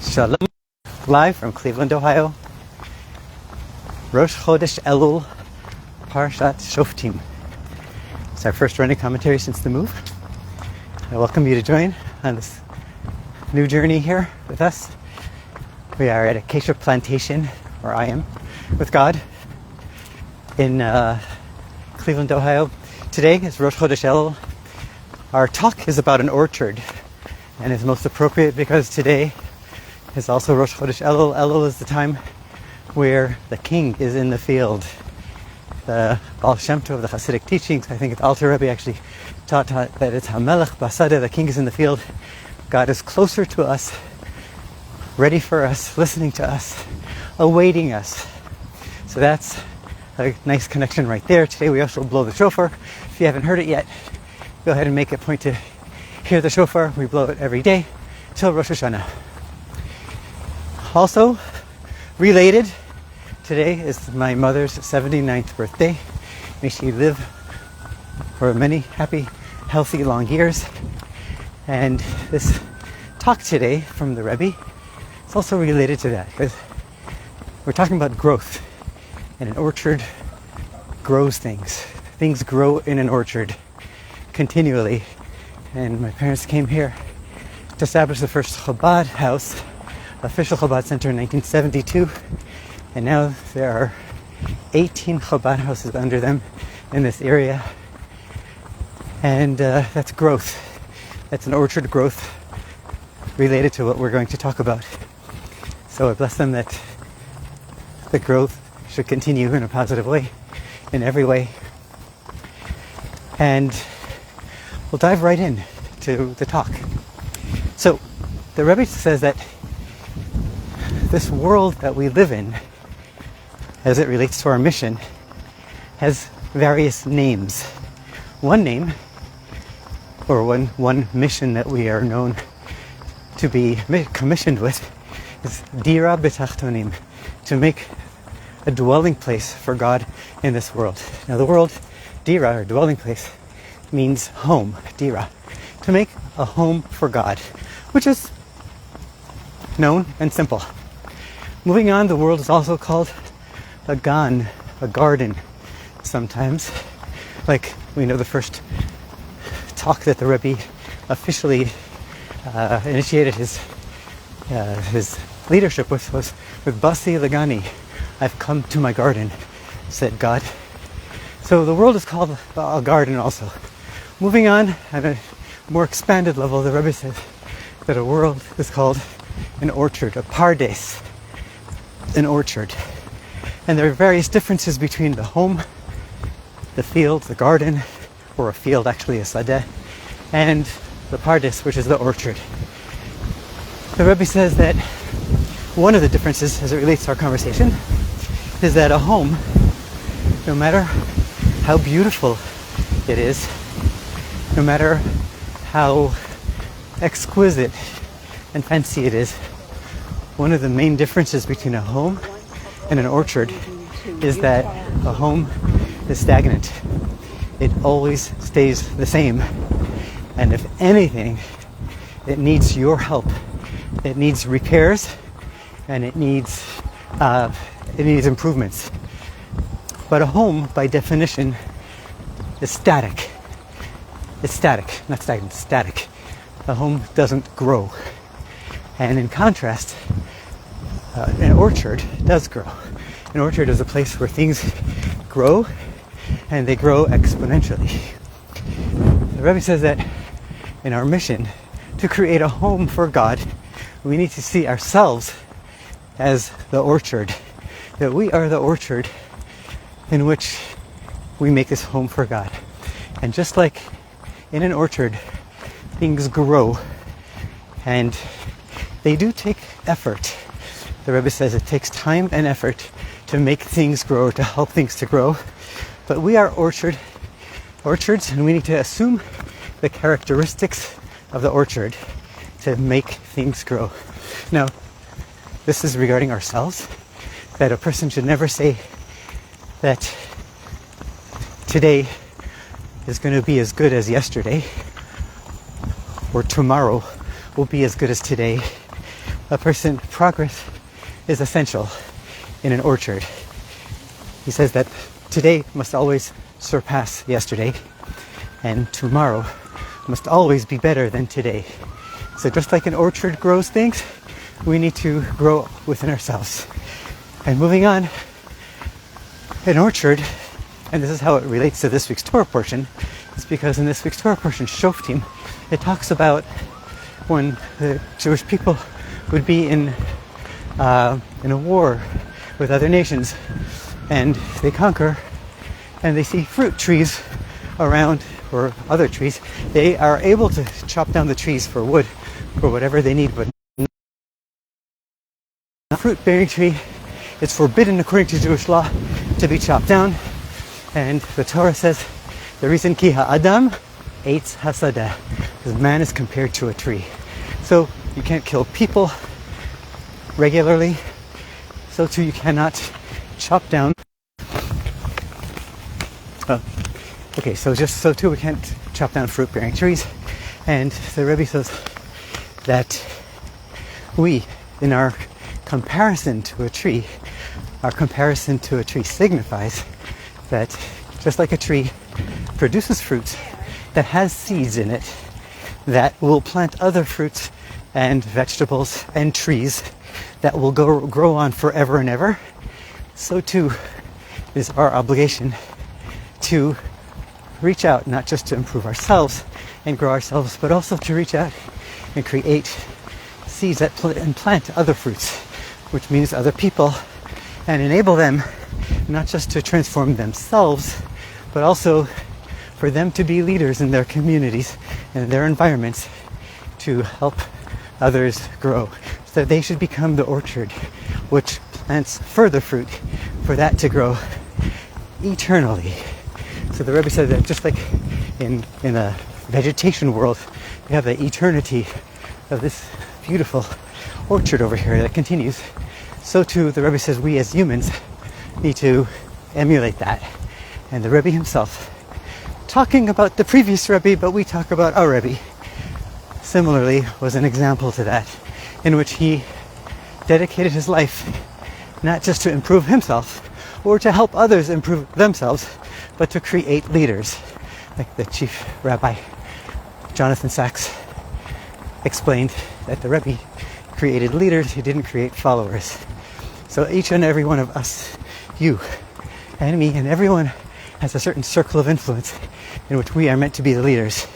Shalom, live from Cleveland, Ohio. Rosh Chodesh Elul, Parshat Shoftim. It's our first running commentary since the move. I welcome you to join on this new journey here with us. We are at Acacia Plantation, where I am, with God, in Cleveland, Ohio. Today is Rosh Chodesh Elul. Our talk is about an orchard, and is most appropriate because today is also Rosh Chodesh Elul. Elul is the time where the king is in the field. The Baal Shem Tov of the Hasidic teachings, I think it's Alter Rebbe actually taught that it's Hamelech Basada, the king is in the field. God is closer to us, ready for us, listening to us, awaiting us. So that's a nice connection right there. Today we also blow the shofar. If you haven't heard it yet, go ahead and make a point to hear the shofar. We blow it every day till Rosh Hashanah. Also, related, today is my mother's 79th birthday. May she live for many happy, healthy, long years. And this talk today from the Rebbe is also related to that, because we're talking about growth. And an orchard grows things. Things grow in an orchard continually. And my parents came here to establish the first Chabad house, official Chabad center in 1972. And now there are 18 Chabad houses under them in this area. And that's growth. That's an orchard growth related to what we're going to talk about. So I bless them that the growth should continue in a positive way, in every way. And we'll dive right in to the talk. So the Rebbe says that this world that we live in, as it relates to our mission, has various names. One name, or one mission that we are known to be commissioned with, is Dira B'Tachtonim, to make a dwelling place for God in this world. Now the word Dira, or dwelling place, means home, Dira, to make a home for God, which is known and simple. Moving on, the world is also called a gan, a garden, sometimes. Like we know the first talk that the Rebbe officially initiated his leadership with was with Basi Lagani. I've come to my garden, said God. So the world is called a garden also. Moving on, at a more expanded level, the Rebbe says that a world is called an orchard, a pardes, an orchard. And there are various differences between the home, the field, the garden, or a field actually, a sadeh, and the pardes, which is the orchard. The Rebbe says that one of the differences as it relates to our conversation is that a home, no matter how beautiful it is, no matter how exquisite and fancy it is, one of the main differences between a home and an orchard is that a home is stagnant. It always stays the same. And if anything, it needs your help. It needs repairs, and it needs improvements. But a home, by definition, is static. It's static, not stagnant, static. A home doesn't grow. And in contrast, an orchard does grow. An orchard is a place where things grow, and they grow exponentially. The Rebbe says that in our mission to create a home for God, we need to see ourselves as the orchard. That we are the orchard in which we make this home for God. And just like in an orchard, things grow, and they do take effort. The Rebbe says it takes time and effort to make things grow, to help things to grow. But we are orchards, and we need to assume the characteristics of the orchard to make things grow. Now, this is regarding ourselves, that a person should never say that today is going to be as good as yesterday, or tomorrow will be as good as today, progress is essential in an orchard. He says that today must always surpass yesterday, and tomorrow must always be better than today. So just like an orchard grows things, we need to grow within ourselves. And moving on, an orchard, and this is how it relates to this week's Torah portion, is because in this week's Torah portion, Shoftim, it talks about when the Jewish people would be in a war with other nations, and they conquer, and they see fruit trees around, or other trees. They are able to chop down the trees for wood, for whatever they need, but a fruit-bearing tree, it's forbidden according to Jewish law to be chopped down. And the Torah says the reason ki ha'adam eitz hasadeh, because man is compared to a tree. So you can't kill people regularly, so too you cannot chop down. Okay, so just so too we can't chop down fruit-bearing trees. And the Rebbe says that we, in our comparison to a tree, our comparison to a tree signifies that just like a tree produces fruits that has seeds in it that will plant other fruits and vegetables and trees that will grow on forever and ever, so too is our obligation to reach out, not just to improve ourselves and grow ourselves, but also to reach out and create seeds that plant other fruits, which means other people, and enable them not just to transform themselves, but also for them to be leaders in their communities and their environments to help others grow. So they should become the orchard which plants further fruit for that to grow eternally. So the Rebbe said that just like in a vegetation world, we have the eternity of this beautiful orchard over here that continues. So too, the Rebbe says we as humans need to emulate that. And the Rebbe himself, talking about the previous Rebbe, but we talk about our Rebbe, similarly was an example to that, in which he dedicated his life not just to improve himself or to help others improve themselves, but to create leaders, like the chief rabbi Jonathan Sachs explained that the Rebbe created leaders, he didn't create followers. So each and every one of us, you and me and everyone, has a certain circle of influence in which we are meant to be the leaders,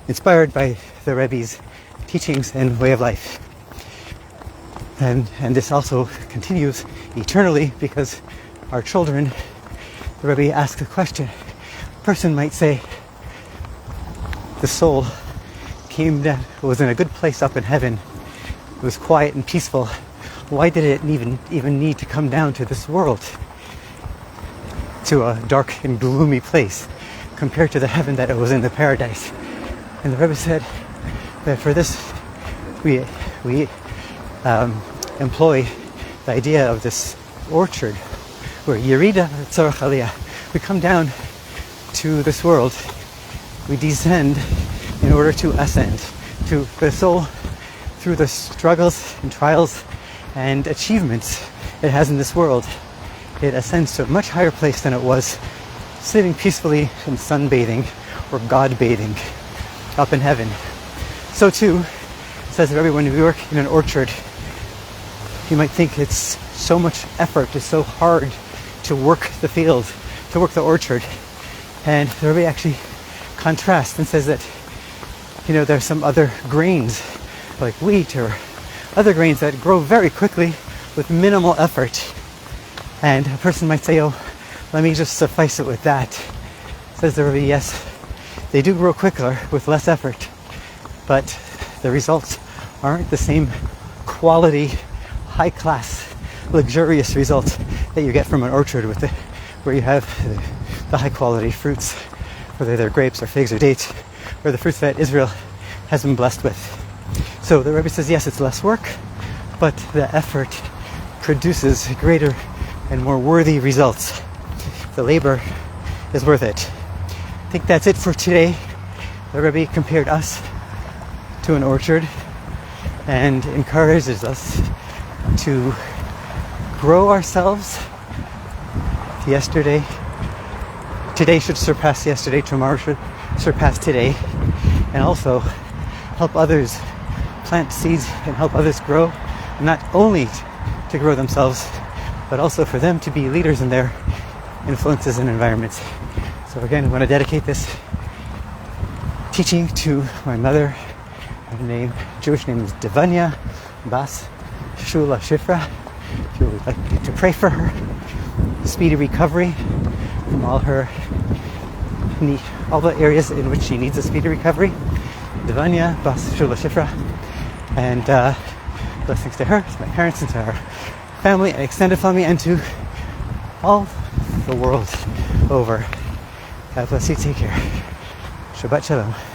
inspired by the Rebbe's teachings and way of life. And this also continues eternally because our children, the Rebbe asked a question. A person might say, the soul came down, was in a good place up in heaven, it was quiet and peaceful. Why did it even need to come down to this world, to a dark and gloomy place, compared to the heaven that it was in the paradise? And the Rebbe said that for this, we employ the idea of this orchard, where Yerida Tzorach Aliyah, we come down to this world, we descend in order to ascend, to the soul through the struggles and trials and achievements it has in this world. It ascends to a much higher place than it was sitting peacefully and sunbathing or God bathing up in heaven. So too, says that when we work in an orchard, you might think it's so much effort, it's so hard to work the field, to work the orchard. And the Rebbe actually contrasts and says that, there's some other grains like wheat or other grains that grow very quickly with minimal effort. And a person might say, oh, let me just suffice it with that. Says the Rebbe, yes, they do grow quicker with less effort, but the results aren't the same quality, high-class, luxurious results that you get from an orchard where you have the high-quality fruits, whether they're grapes or figs or dates, or the fruits that Israel has been blessed with. So the Rebbe says, yes, it's less work, but the effort produces greater and more worthy results. The labor is worth it. I think that's it for today. The Rebbe compared us to an orchard, and encourages us to grow ourselves. Today should surpass yesterday, tomorrow should surpass today, and also help others plant seeds and help others grow, not only to grow themselves, but also for them to be leaders in their influences and environments. So again, I want to dedicate this teaching to my mother. Her Jewish name is Devanya Bas Shula Shifra. If you would like me to pray for her, speedy recovery from all the areas in which she needs a speedy recovery. Devanya Bas Shula Shifra. And blessings to her, to my parents, and to our family, and extended family, and to all the world over. God bless you. Take care. Shabbat Shalom.